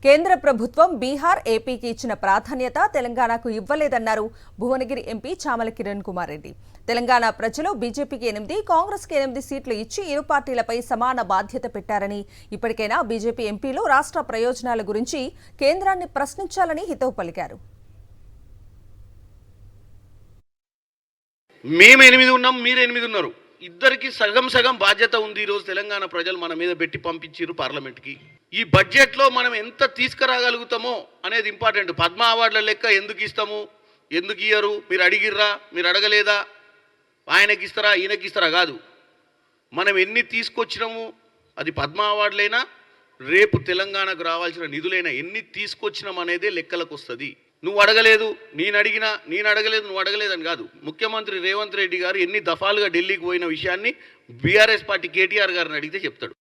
కేంద్ర ప్రభుత్వం బీహార్, ఏపీకి ఇచ్చిన ప్రాధాన్యత తెలంగాణకు ఇవ్వలేదన్నారు భువనగిరి ఎంపీ చామల కిరణ్ కుమార్ రెడ్డి. తెలంగాణ ప్రజలు బీజేపీకి 8, కాంగ్రెస్కి 8 సీట్లు ఇచ్చి ఇరు పార్టీలపై సమాన బాధ్యత పెట్టారని, ఇప్పటికైనా బీజేపీ ఎంపీలు రాష్ట్ర ప్రయోజనాల గురించి కేంద్రాన్ని ప్రశ్నించాలని హితవు పలికారు. మేము 8 ఉన్నాం, మీరు 8 ఉన్నారు. ఇద్దరికి సగం సగం బాధ్యత ఉంది. ఈరోజు తెలంగాణ ప్రజలు మన మీద పెట్టి పంపించారు పార్లమెంట్కి. ఈ బడ్జెట్లో మనం ఎంత తీసుకురాగలుగుతామో అనేది ఇంపార్టెంట్. పద్మ అవార్డుల లెక్క ఎందుకు ఇస్తాము, ఎందుకు ఇయ్యరు, మీరు అడిగిర్రా, మీరు అడగలేదా, ఆయనకి ఇస్తారా ఈయనకి ఇస్తారా కాదు. మనం ఎన్ని తీసుకొచ్చినాము, అది పద్మ అవార్డులైనా రేపు తెలంగాణకు రావాల్సిన నిధులైనా ఎన్ని తీసుకొచ్చినాం అనేదే లెక్కలకు వస్తుంది. నువ్వు అడగలేదు, నేను అడగలేదు, నువ్వు అడగలేదని కాదు. ముఖ్యమంత్రి రేవంత్ రెడ్డి గారు ఎన్ని దఫాలుగా ఢిల్లీకి పోయిన విషయాన్ని బీఆర్ఎస్ పార్టీ కేటీఆర్ గారిని అడిగితే చెప్తాడు.